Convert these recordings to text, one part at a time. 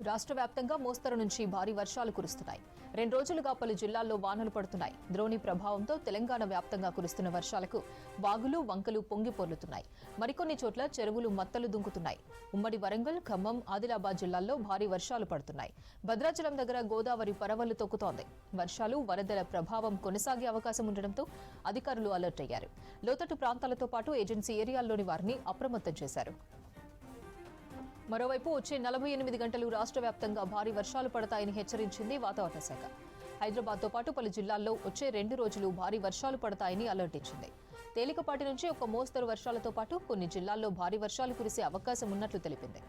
రాష్ట్ర వ్యాప్తంగా మోస్తరు నుంచి భారీ వర్షాలు కురుస్తున్నాయి. 2 రోజులుగా పలు జిల్లాల్లో వానలు పడుతున్నాయి. ద్రోణి ప్రభావంతో తెలంగాణ వ్యాప్తంగా కురుస్తున్న వర్షాలకు వాగులు, వంకలు పొంగి పొర్లుతున్నాయి. మరికొన్ని చోట్ల చెరువులు మత్తలు దుంకుతున్నాయి. ఉమ్మడి వరంగల్, ఖమ్మం, ఆదిలాబాద్ జిల్లాల్లో భారీ వర్షాలు పడుతున్నాయి. భద్రాచలం దగ్గర గోదావరి పరవళ్లు తొక్కుతోంది. వర్షాలు, వరదల ప్రభావం కొనసాగే అవకాశం ఉండడంతో అధికారులు అలర్ట్ అయ్యారు. లోతట్టు ప్రాంతాలతో పాటు ఏజెన్సీ ఏరియాల్లోని వారిని అప్రమత్తం చేశారు. మరోవైపు వచ్చే 48 గంటలు రాష్ట్ర వ్యాప్తంగా భారీ వర్షాలు పడతాయని హెచ్చరించింది వాతావరణ శాఖ. హైదరాబాద్తో పాటు పలు జిల్లాల్లో వచ్చే 2 రోజులు భారీ వర్షాలు పడతాయని అలర్ట్ ఇచ్చింది. తేలికపాటి నుంచి ఒక మోస్తరు వర్షాలతో పాటు కొన్ని జిల్లాల్లో భారీ వర్షాలు కురిసే అవకాశం ఉన్నట్లు తెలిపింది.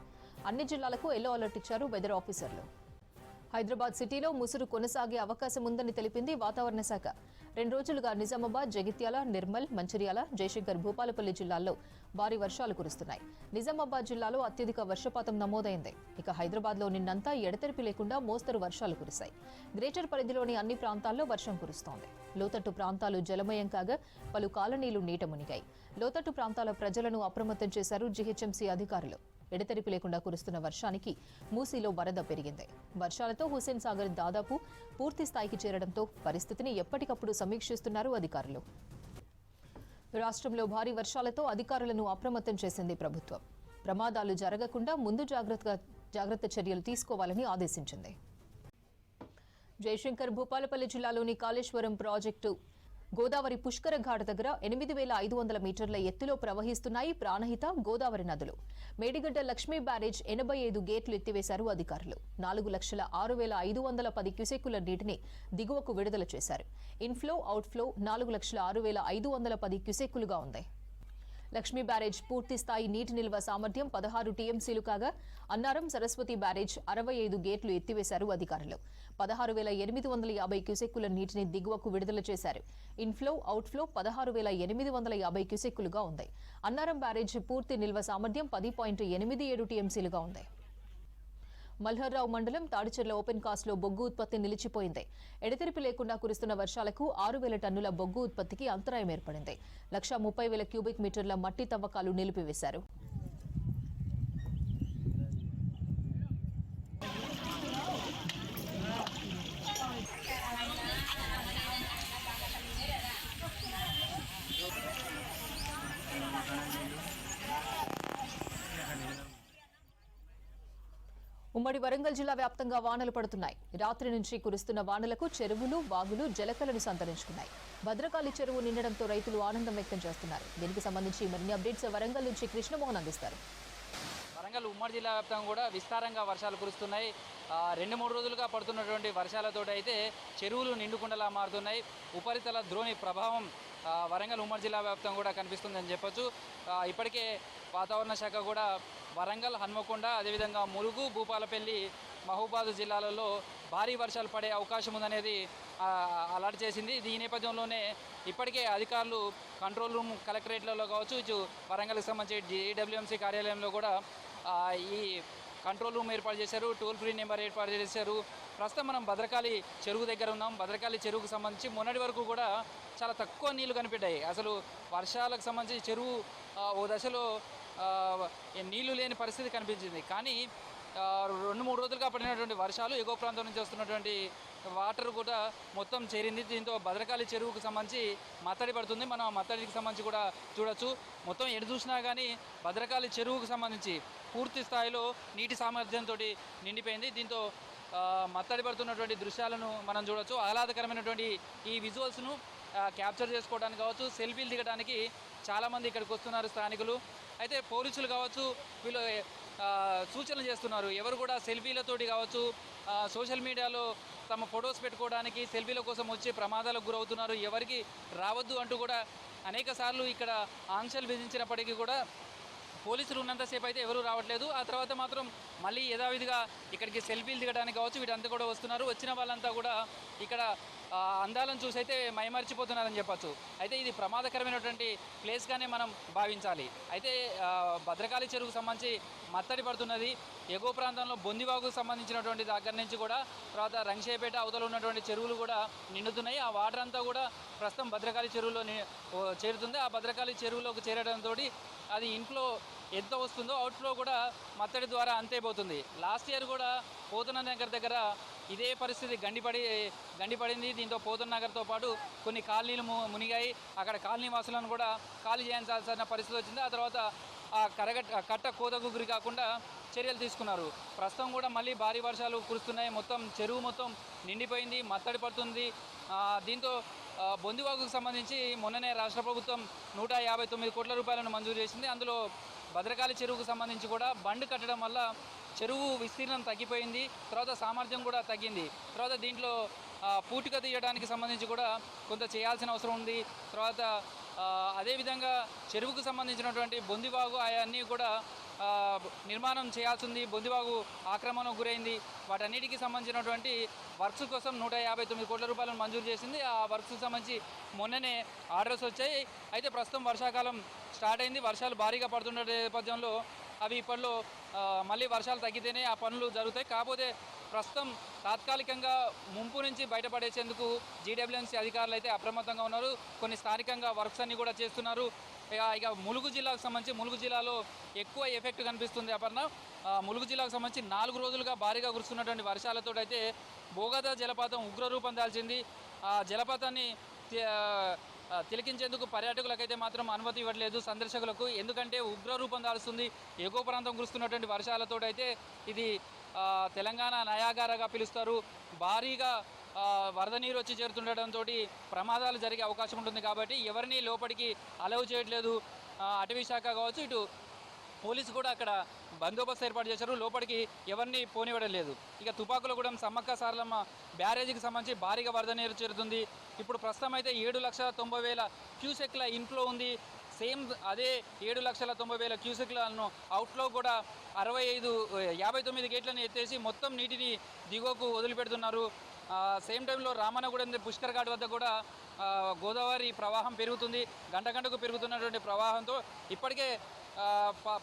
అన్ని జిల్లాలకు ఎల్లో అలర్ట్ ఇచ్చారు వెదర్ ఆఫీసర్లు. హైదరాబాద్ సిటీలో ముసురు కొనసాగే అవకాశం ఉందని తెలిపింది వాతావరణ శాఖ. 2 రోజులుగా నిజామాబాద్, జగిత్యాల, నిర్మల్, మంచిర్యాల, జయశంకర్, భూపాలపల్లి జిల్లాల్లో భారీ వర్షాలు కురుస్తున్నాయి. నిజామాబాద్ జిల్లాలో అత్యధిక వర్షపాతం నమోదైంది. ఇక హైదరాబాద్లో నిన్నంతా ఎడతెరిపి లేకుండా మోస్తరు వర్షాలు కురిశాయి. గ్రేటర్ పరిధిలోని అన్ని ప్రాంతాల్లో వర్షం కురుస్తోంది. లోతట్టు ప్రాంతాలు జలమయం కాగా పలు కాలనీలు నీట మునిగాయి. లోతట్టు ప్రాంతాల ప్రజలను అప్రమత్తం చేశారు జీహెచ్ఎంసీ అధికారులు. ఎడతెరిపి లేకుండా కురుస్తున్న వర్షానికి మూసీలో వరద పెరిగింది. వర్షాలతో హుస్సేన్ సాగర్ దాదాపు పూర్తి స్థాయికి చేరడంతో పరిస్థితిని ఎప్పటికప్పుడు సమీక్షిస్తున్నారు అధికారులు. రాష్ట్రంలో భారీ వర్షాలతో అధికారులను అప్రమత్తం చేసింది ప్రభుత్వం. ప్రమాదాలు జరగకుండా ముందు జాగ్రత్త చర్యలు తీసుకోవాలని ఆదేశించింది. జయశంకర్, భూపాలపల్లి జిల్లాలోని కాళేశ్వరం ప్రాజెక్టు గోదావరి పుష్కర ఘాట్ దగ్గర 8500 మీటర్ల ఎత్తులో ప్రవహిస్తున్నాయి ప్రాణహిత, గోదావరి నదులు. మేడిగడ్డ లక్ష్మీ బ్యారేజ్ 85 గేట్లు ఎత్తివేశారు అధికారులు. 4,06,510 క్యూసెక్కుల నీటిని దిగువకు విడుదల చేశారు. ఇన్ఫ్లో, అవుట్ఫ్లో 4,06,510 క్యూసెక్కులుగా ఉంది. లక్ష్మీ బ్యారేజ్ పూర్తి స్థాయి నీటి నిల్వ సామర్థ్యం 16 టీఎంసీలు కాగా అన్నారం, సరస్వతి బ్యారేజ్ 65 గేట్లు ఎత్తివేశారు అధికారులు. 16,850 క్యూసెక్కుల నీటిని దిగువకు విడుదల చేశారు. ఇన్ఫ్లో, అవుట్ఫ్లో 16,850 క్యూసెక్కులుగా ఉంది. అన్నారం బ్యారేజ్ పూర్తి నిల్వ సామర్థ్యం 10.87 టీఎంసీలుగా ఉంది. మల్హర్రావు మండలం తాడిచెర్ల ఓపెన్ కాస్ట్ లో బొగ్గు ఉత్పత్తి నిలిచిపోయింది. ఎడతెరిపి లేకుండా కురుస్తున్న వర్షాలకు 6,000 టన్నుల బొగ్గు ఉత్పత్తికి అంతరాయం ఏర్పడింది. 130,000 క్యూబిక్ మీటర్ల మట్టి తవ్వకాలు నిలిపివేశారు. ఉమ్మడి వరంగల్ జిల్లా వ్యాప్తంగా వానలు పడుతున్నాయి. రాత్రి నుంచి కురుస్తున్న వానలకు చెరువులు, వాగులు జలకలను సంతరించుకున్నాయి. భద్రకాళి చెరువు నిండడంతో రైతులు ఆనందం వ్యక్తం చేస్తున్నారు. దీనికి సంబంధించి మరిన్ని అప్డేట్స్ వరంగల్ నుంచి కృష్ణమోహన్ అందిస్తారు. వరంగల్ ఉమ్మడి జిల్లా వ్యాప్తంగా కూడా విస్తారంగా వర్షాలు కురుస్తున్నాయి. 2-3 రోజులుగా పడుతున్నటువంటి వర్షాలతో అయితే చెరువులు నిండుకుండలా మారుతున్నాయి. ఉపరితల ద్రోణి ప్రభావం వరంగల్ ఉమ్మడి జిల్లా వ్యాప్తంగా కూడా కనిపిస్తుందని చెప్పొచ్చు. ఇప్పటికే వాతావరణ శాఖ కూడా వరంగల్, హన్మకొండ, అదేవిధంగా ములుగు, భూపాలపల్లి, మహబూబాద్ జిల్లాలలో భారీ వర్షాలు పడే అవకాశం ఉందనేది అలర్ట్ చేసింది. ఈ నేపథ్యంలోనే ఇప్పటికే అధికారులు కంట్రోల్ రూమ్, కలెక్టరేట్లలో కావచ్చు, ఇటు వరంగల్కి సంబంధించి DWMC కార్యాలయంలో కూడా ఈ కంట్రోల్ రూమ్ ఏర్పాటు చేశారు. టోల్ ఫ్రీ నెంబర్ ఏర్పాటు చేశారు. ప్రస్తుతం మనం భద్రకాళి చెరువు దగ్గర ఉన్నాం. భద్రకాళి చెరువుకు సంబంధించి మొన్నటి వరకు కూడా చాలా తక్కువ నీళ్లు కనిపెట్టాయి. అసలు వర్షాలకు సంబంధించి చెరువు ఓ దశలో నీళ్లు లేని పరిస్థితి కనిపించింది. కానీ 2-3 రోజులుగా పడినటువంటి వర్షాలు ఎగువ ప్రాంతం నుంచి వస్తున్నటువంటి వాటర్ కూడా మొత్తం చేరింది. దీంతో భద్రకాళి చెరువుకు సంబంధించి మత్తడి పడుతుంది. మనం ఆ మత్తడికి సంబంధించి కూడా చూడొచ్చు. మొత్తం ఎటు చూసినా కానీ భద్రకాళి చెరువుకు సంబంధించి పూర్తి స్థాయిలో నీటి సామర్థ్యంతో నిండిపోయింది. దీంతో మత్తడి పడుతున్నటువంటి దృశ్యాలను మనం చూడొచ్చు. ఆహ్లాదకరమైనటువంటి ఈ విజువల్స్ను క్యాప్చర్ చేసుకోవడానికి కావచ్చు, సెల్ఫీలు దిగడానికి చాలామంది ఇక్కడికి వస్తున్నారు స్థానికులు. అయితే పోలీసులు కావచ్చు, వీళ్ళు సూచనలు చేస్తున్నారు. ఎవరు కూడా సెల్ఫీలతోటి కావచ్చు, సోషల్ మీడియాలో తమ ఫొటోస్ పెట్టుకోవడానికి సెల్ఫీల కోసం వచ్చి ప్రమాదాలకు గురవుతున్నారు. ఎవరికి రావద్దు అంటూ కూడా అనేక సార్లు ఇక్కడ ఆంక్షలు విధించినప్పటికీ కూడా పోలీసులు ఉన్నంతసేపు అయితే ఎవరూ రావట్లేదు. ఆ తర్వాత మాత్రం మళ్ళీ యథావిధిగా ఇక్కడికి సెల్ఫీలు దిగడానికి కావచ్చు వీటంతా కూడా వస్తున్నారు. వచ్చిన వాళ్ళంతా కూడా ఇక్కడ అందాలను చూసి అయితే మైమర్చిపోతున్నారని చెప్పచ్చు. అయితే ఇది ప్రమాదకరమైనటువంటి ప్లేస్గానే మనం భావించాలి. అయితే భద్రకాళి చెరువుకు సంబంధించి మత్తడి పడుతున్నది. ఎగువ ప్రాంతంలో బొందివాగుకు సంబంధించినటువంటి దగ్గర నుంచి కూడా తర్వాత రంగశేపేట అవతల ఉన్నటువంటి చెరువులు కూడా నిండుతున్నాయి. ఆ వాటర్ అంతా కూడా ప్రస్తుతం భద్రకాళి చెరువులో చేరుతుంది. ఆ భద్రకాళి చెరువులోకి చేరడంతో అది ఇంట్లో ఎంత వస్తుందో అవుట్ఫ్లో కూడా మత్తడి ద్వారా అంతే పోతుంది. లాస్ట్ ఇయర్ కూడా పోతన నగర్ దగ్గర ఇదే పరిస్థితి గండిపడింది. దీంతో పోతన నగర్తో పాటు కొన్ని కాలనీలు మునిగాయి. అక్కడ కాలనీ వాసులను కూడా ఖాళీ చేయించాల్సిన పరిస్థితి వచ్చింది. ఆ తర్వాత ఆ కట్ట కోతకు గురి కాకుండా చర్యలు తీసుకున్నారు. ప్రస్తుతం కూడా మళ్ళీ భారీ వర్షాలు కురుస్తున్నాయి. మొత్తం చెరువు మొత్తం నిండిపోయింది, మత్తడి పడుతుంది. దీంతో బొందివాగుకు సంబంధించి మొన్ననే రాష్ట్ర ప్రభుత్వం 159 కోట్ల రూపాయలను మంజూరు చేసింది. అందులో భద్రకాళి చెరువుకు సంబంధించి కూడా బండ్ కట్టడం వల్ల చెరువు విస్తీర్ణం తగ్గిపోయింది. తర్వాత సామర్థ్యం కూడా తగ్గింది. తర్వాత దీంట్లో పూటిక తీయడానికి సంబంధించి కూడా కొంత చేయాల్సిన అవసరం ఉంది. తర్వాత అదేవిధంగా చెరువుకు సంబంధించినటువంటి బొందివాగు అవన్నీ కూడా నిర్మాణం చేయాల్సి ఉంది. బొందివాగు ఆక్రమణకు గురైంది. వాటన్నిటికీ సంబంధించినటువంటి వర్క్స్ కోసం 159 కోట్ల రూపాయలను మంజూరు చేసింది. ఆ వర్క్స్కి సంబంధించి మొన్ననే ఆర్డర్స్ వచ్చాయి. అయితే ప్రస్తుతం వర్షాకాలం స్టార్ట్ అయింది. వర్షాలు భారీగా పడుతున్న నేపథ్యంలో అవి ఇప్పట్లో మళ్ళీ వర్షాలు తగ్గితేనే ఆ పనులు జరుగుతాయి. కాకపోతే ప్రస్తుతం తాత్కాలికంగా ముంపు నుంచి బయటపడేసేందుకు జీడబ్ల్యూఎంసీ అధికారులు అయితే అప్రమత్తంగా ఉన్నారు. కొన్ని స్థానికంగా వర్క్స్ అన్నీ కూడా చేస్తున్నారు. ఇక ములుగు జిల్లాకు సంబంధించి ములుగు జిల్లాలో ఎక్కువ ఎఫెక్ట్ కనిపిస్తుంది. అపర్ణ, ములుగు జిల్లాకు సంబంధించి 4 రోజులుగా భారీగా కురుస్తున్నటువంటి వర్షాలతో అయితే బోగద జలపాతం ఉగ్రరూపం దాల్చింది. ఆ జలపాతాన్ని తిలకించేందుకు పర్యాటకులకైతే మాత్రం అనుమతి ఇవ్వట్లేదు సందర్శకులకు. ఎందుకంటే ఉగ్రరూపం దాల్స్తుంది. ఎగువ ప్రాంతం కురుస్తున్నటువంటి వర్షాలతో అయితే ఇది తెలంగాణ నయాగారగా పిలుస్తారు. భారీగా వరద నీరు వచ్చి చేరుతుండటంతో ప్రమాదాలు జరిగే అవకాశం ఉంటుంది. కాబట్టి ఎవరిని లోపలికి అలౌ చేయట్లేదు అటవీ శాఖ కావచ్చు, ఇటు పోలీసు కూడా అక్కడ బందోబస్తు ఏర్పాటు చేశారు. లోపలికి ఎవరిని పోనివ్వడం లేదు. ఇక తుపాకులగూడెం సమ్మక్క సారలమ్మ బ్యారేజీకి సంబంధించి భారీగా వరద నీరు చేరుతుంది. ఇప్పుడు ప్రస్తుతం అయితే 7,90,000 క్యూసెక్ల ఇన్ఫ్లో ఉంది. సేమ్ అదే 7,90,000 క్యూసెక్లను అవుట్లో కూడా 59 గేట్లను ఎత్తేసి మొత్తం నీటిని దిగువకు వదిలిపెడుతున్నారు. సేమ్ టైంలో రామన్నగూడెం పుష్కర్ ఘాట్ వద్ద కూడా గోదావరి ప్రవాహం పెరుగుతుంది. గంటకు పెరుగుతున్నటువంటి ప్రవాహంతో ఇప్పటికే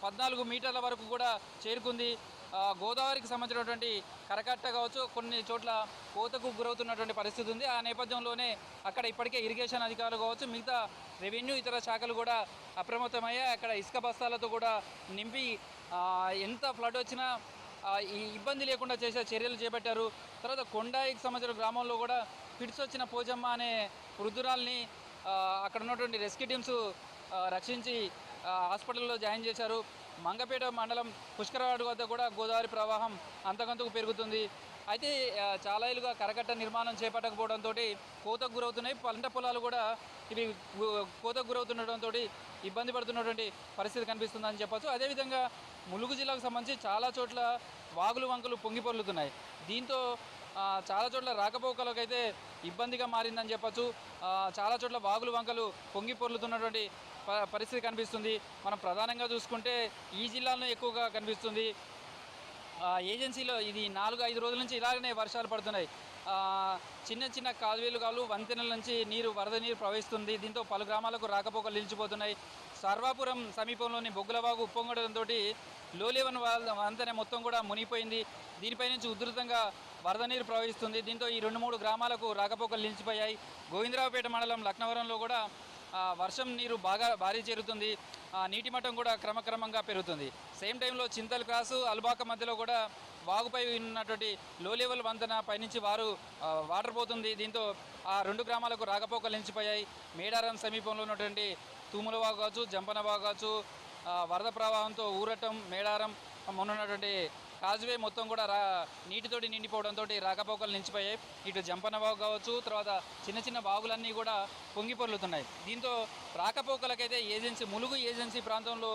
14 మీటర్ల వరకు కూడా చేరుకుంది. గోదావరికి సంబంధించినటువంటి కరకట్ట కావచ్చు, కొన్ని చోట్ల కోతకు గురవుతున్నటువంటి పరిస్థితి ఉంది. ఆ నేపథ్యంలోనే అక్కడ ఇప్పటికే ఇరిగేషన్ అధికారులు కావచ్చు, మిగతా రెవెన్యూ ఇతర శాఖలు కూడా అప్రమత్తమయ్యాయి. అక్కడ ఇసుక బస్తాలతో కూడా నింపి ఎంత ఫ్లడ్ వచ్చినా ఈ ఇబ్బంది లేకుండా చేసే చర్యలు చేపట్టారు. తర్వాత కొండాయికి సంబంధించిన గ్రామంలో కూడా పిడిచి వచ్చిన పోజమ్మ అనే వృద్ధురాల్ని అక్కడ ఉన్నటువంటి రెస్క్యూ టీమ్స్ రక్షించి హాస్పిటల్లో జాయిన్ చేశారు. మంగపేట మండలం పుష్కరవాడ వద్ద కూడా గోదావరి ప్రవాహం అంతకంతకు పెరుగుతుంది. అయితే చాలా ఏళ్ళుగా కరకట్ట నిర్మాణం చేపట్టకపోవడంతో కోతకు గురవుతున్నాయి. పంట పొలాలు కూడా ఇవి కోతకు గురవుతుండటంతో ఇబ్బంది పడుతున్నటువంటి పరిస్థితి కనిపిస్తుందని చెప్పచ్చు. అదేవిధంగా ములుగు జిల్లాకు సంబంధించి చాలా చోట్ల వాగులు వంకలు పొంగి పొర్లుతున్నాయి. దీంతో చాలా చోట్ల రాకపోకలకు అయితే ఇబ్బందిగా మారిందని చెప్పచ్చు. చాలా చోట్ల వాగులు వంకలు పొంగి పొర్లుతున్నటువంటి పరిస్థితి కనిపిస్తుంది. మనం ప్రధానంగా చూసుకుంటే ఈ జిల్లాలో ఎక్కువగా కనిపిస్తుంది. ఏజెన్సీలో ఇది 4-5 రోజుల నుంచి ఇలాగనే వర్షాలు పడుతున్నాయి. చిన్న కాలువలు వంతెనల నుంచి వరద నీరు ప్రవహిస్తుంది. దీంతో పలు గ్రామాలకు రాకపోకలు నిలిచిపోతున్నాయి. సర్వాపురం సమీపంలోని బొగ్గులవాగు ఉప్పొంగడంతో లోలేవన్ వంతెన మొత్తం కూడా మునిగిపోయింది. దీనిపై నుంచి ఉధృతంగా వరద నీరు ప్రవహిస్తుంది. దీంతో ఈ 2-3 గ్రామాలకు రాకపోకలు నిలిచిపోయాయి. గోవిందరావుపేట మండలం లక్నవరంలో కూడా వర్షం నీరు భారీ చేరుతుంది. నీటి మట్టం కూడా క్రమక్రమంగా పెరుగుతుంది. సేమ్ టైంలో చింతల్ క్రాసు అల్బాక మధ్యలో కూడా వాగుపై ఉన్నటువంటి లో లెవెల్ వంతెన పైనుంచి వాటర్ పోతుంది. దీంతో ఆ 2 గ్రామాలకు రాకపోకలు నిలిచిపోయాయి. మేడారం సమీపంలో ఉన్నటువంటి తూములవాగు కావచ్చు, జంపనవాగు కావచ్చు, వరద ప్రవాహంతో ఊరటం, మేడారం మొన్నటువంటి కాజువే మొత్తం కూడా నీటితోటి నిండిపోవడంతో రాకపోకలు నిలిచిపోయాయి. ఇటు జంపనవాగు కావచ్చు, తర్వాత చిన్న వాగులన్నీ కూడా పొంగి పొర్లుతున్నాయి. దీంతో రాకపోకలకైతే ములుగు ఏజెన్సీ ప్రాంతంలో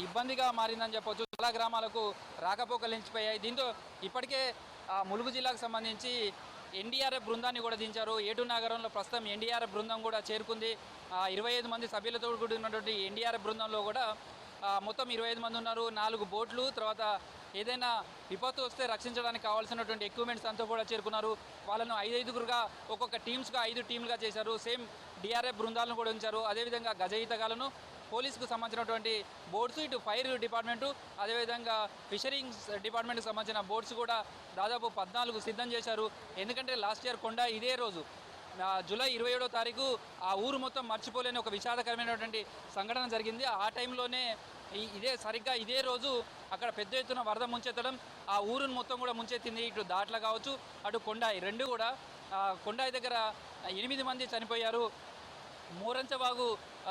ఇబ్బందిగా మారిందని చెప్పొచ్చు. చాలా గ్రామాలకు రాకపోకలు నిలిచిపోయాయి. దీంతో ఇప్పటికే ములుగు జిల్లాకు సంబంధించి ఎన్డీఆర్ఎఫ్ బృందాన్ని కూడా దించారు. ఏటూరు నగరంలో ప్రస్తుతం ఎన్డీఆర్ఎఫ్ బృందం కూడా చేరుకుంది. 25 మంది సభ్యులతో కూడినటువంటి ఎన్డీఆర్ఎఫ్ బృందంలో కూడా మొత్తం 25 మంది ఉన్నారు. 4 బోట్లు, తర్వాత ఏదైనా విపత్తు వస్తే రక్షించడానికి కావాల్సినటువంటి ఎక్విప్మెంట్స్ అంతా కూడా చేరుకున్నారు. వాళ్ళను 5-5గురుగా ఒక్కొక్క టీమ్స్గా 5 టీంలుగా చేశారు. సేమ్ డిఆర్ఎఫ్ బృందాలను కూడా ఉంచారు. అదేవిధంగా గజ ఈతగాలను, పోలీసుకు సంబంధించినటువంటి బోట్స్, ఇటు ఫైర్ డిపార్ట్మెంటు, అదేవిధంగా ఫిషరింగ్స్ డిపార్ట్మెంట్కి సంబంధించిన బోట్స్ కూడా దాదాపు 14 సిద్ధం చేశారు. ఎందుకంటే లాస్ట్ ఇయర్ కొండ ఇదే రోజు జూలై 27వ తారీఖు ఆ ఊరు మొత్తం మర్చిపోలేని ఒక విషాదకరమైనటువంటి సంఘటన జరిగింది. ఆ టైంలోనే ఇదే సరిగ్గా ఇదే రోజు అక్కడ పెద్ద ఎత్తున వరద ముంచెత్తడం ఆ ఊరును మొత్తం కూడా ముంచెత్తింది. ఇటు దాట్ల కావచ్చు, అటు కొండాయి రెండు కూడా. కొండాయి దగ్గర 8 మంది చనిపోయారు. మూరంచవాగు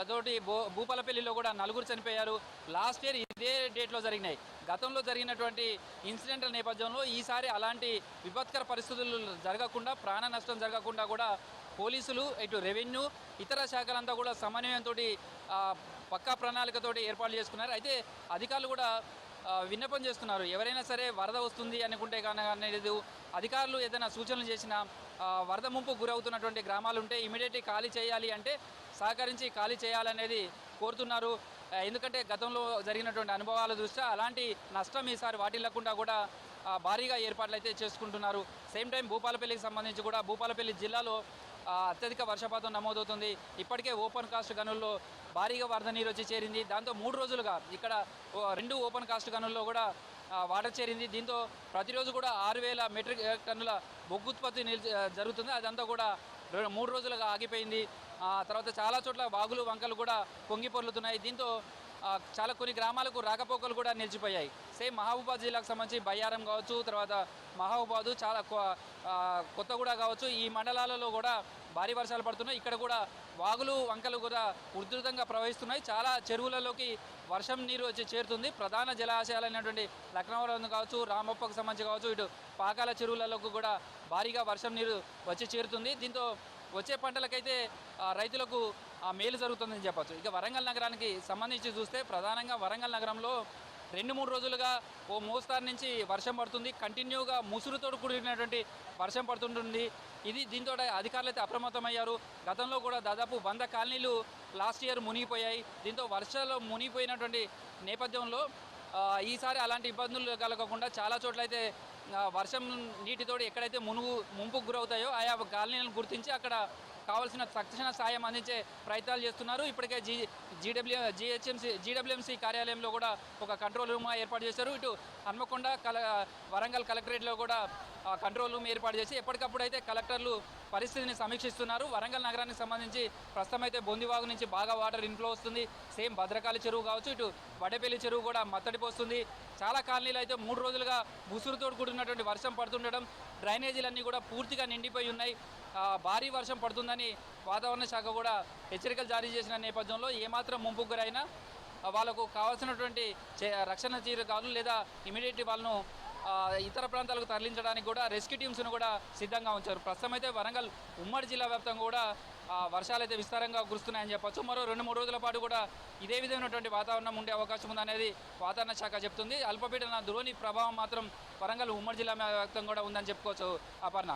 తోటి భూపాలపల్లిలో కూడా 4 చనిపోయారు. లాస్ట్ ఇయర్ ఇదే డేట్లో జరిగినాయి. గతంలో జరిగినటువంటి ఇన్సిడెంట్ల నేపథ్యంలో ఈసారి అలాంటి విపత్కర పరిస్థితులు జరగకుండా, ప్రాణ నష్టం జరగకుండా కూడా పోలీసులు, ఇటు రెవెన్యూ, ఇతర శాఖలంతా కూడా సమన్వయంతో పక్కా ప్రణాళికతోటి ఏర్పాటు చేసుకున్నారు. అయితే అధికారులు కూడా విన్నపం చేస్తున్నారు. ఎవరైనా సరే వరద వస్తుంది అనుకుంటే అనేది అధికారులు ఏదైనా సూచనలు చేసినా వరద ముంపు గురవుతున్నటువంటి గ్రామాలు ఉంటే ఇమీడియట్లీ ఖాళీ చేయాలి అంటే సహకరించి ఖాళీ చేయాలనేది కోరుతున్నారు. ఎందుకంటే గతంలో జరిగినటువంటి అనుభవాల దృష్ట్యా అలాంటి నష్టం ఈసారి వాటిల్లకుండా కూడా భారీగా ఏర్పాట్లు అయితే చేసుకుంటున్నారు. సేమ్ టైం భూపాలపల్లికి సంబంధించి కూడా భూపాలపల్లి జిల్లాలో అత్యధిక వర్షపాతం నమోదవుతుంది. ఇప్పటికే ఓపెన్ కాస్ట్ గనుల్లో భారీగా వరద నీరు వచ్చి చేరింది. దాంతో 3 రోజులుగా ఇక్కడ 2 ఓపెన్ కాస్ట్ గనుల్లో కూడా వాటర్ చేరింది. దీంతో ప్రతిరోజు కూడా 6,000 మెట్రిక్ టన్నుల బొగ్గు ఉత్పత్తి జరుగుతుంది. అదంతా కూడా 3 రోజులుగా ఆగిపోయింది. తర్వాత చాలా చోట్ల వాగులు వంకలు కూడా పొంగి పొర్లుతున్నాయి. దీంతో చాలా కొన్ని గ్రామాలకు రాకపోకలు కూడా నిలిచిపోయాయి. సేమ్ మహబూబాద్ జిల్లాకు సంబంధించి బయ్యారం కావచ్చు, తర్వాత మహబూబాదు, చాలా కొత్తగూడ కావచ్చు, ఈ మండలాలలో కూడా భారీ వర్షాలు పడుతున్నాయి. ఇక్కడ కూడా వాగులు వంకలు కూడా ఉధృతంగా ప్రవహిస్తున్నాయి. చాలా చెరువులలోకి వర్షం నీరు వచ్చి చేరుతుంది. ప్రధాన జలాశయాలైనటువంటి లక్నవరం కావచ్చు, రామప్పకు సంబంధించి కావచ్చు, ఇటు పాకాల చెరువులలోకి కూడా భారీగా వర్షం నీరు వచ్చి చేరుతుంది. దీంతో వచ్చే పంటలకైతే రైతులకు మేలు జరుగుతుందని చెప్పచ్చు. ఇక వరంగల్ నగరానికి సంబంధించి చూస్తే ప్రధానంగా వరంగల్ నగరంలో 2-3 రోజులుగా ఓ మోస్తారు నుంచి వర్షం పడుతుంది. కంటిన్యూగా ముసురుతో కూడినటువంటి వర్షం పడుతుంటుంది. దీంతో అధికారులు అయితే అప్రమత్తమయ్యారు. గతంలో కూడా దాదాపు 100 కాలనీలు లాస్ట్ ఇయర్ మునిగిపోయాయి. దీంతో వర్షాలు మునిగిపోయినటువంటి నేపథ్యంలో ఈసారి అలాంటి ఇబ్బందులు కలగకుండా చాలా చోట్ల అయితే వర్షం నీటితోటి ఎక్కడైతే ముంపుకు గురవుతాయో ఆయా కాలనీలను గుర్తించి అక్కడ కావాల్సిన తక్షణ సాయం అందించే ప్రయత్నాలు చేస్తున్నారు. ఇప్పటికే జీడబ్ల్యూఎంసీ కార్యాలయంలో కూడా ఒక కంట్రోల్ రూమ్ ఏర్పాటు చేశారు. ఇటు హన్మకొండ వరంగల్ కలెక్టరేట్లో కూడా కంట్రోల్ రూమ్ ఏర్పాటు చేసి ఎప్పటికప్పుడు అయితే కలెక్టర్లు పరిస్థితిని సమీక్షిస్తున్నారు. వరంగల్ నగరానికి సంబంధించి ప్రస్తుతం అయితే బొందివాగు నుంచి బాగా వాటర్ ఇన్ఫ్లో వస్తుంది. సేమ్ భద్రకాళి చెరువు కావచ్చు, ఇటు వడపల్లి చెరువు కూడా మత్తడి పోస్తుంది. చాలా కాలనీలు అయితే 3 రోజులుగా ముసురుతో కూడినటువంటి వర్షం పడుతుండడం, డ్రైనేజీలన్నీ కూడా పూర్తిగా నిండిపోయి ఉన్నాయి. భారీ వర్షం పడుతుందని వాతావరణ శాఖ కూడా హెచ్చరికలు జారీ చేసిన నేపథ్యంలో ఏమాత్రం ముంపుకు గురైనా వాళ్ళకు కావాల్సినటువంటి రక్షణ చర్యలు లేదా ఇమీడియట్లీ వాళ్ళను ఇతర ప్రాంతాలకు తరలించడానికి కూడా రెస్క్యూ టీమ్స్ను కూడా సిద్ధంగా ఉంచారు. ప్రస్తుతం అయితే వరంగల్ ఉమ్మడి జిల్లా వ్యాప్తంగా కూడా వర్షాలు అయితే విస్తారంగా కురుస్తున్నాయని చెప్పొచ్చు. మరో 2-3 రోజుల పాటు కూడా ఇదే విధమైనటువంటి వాతావరణం ఉండే అవకాశం ఉందనేది వాతావరణ శాఖ చెప్తుంది. అల్పపీడన ద్రోణి ప్రభావం మాత్రం వరంగల్ ఉమ్మడి జిల్లా వ్యాప్తంగా కూడా ఉందని చెప్పుకోవచ్చు. అపర్ణ.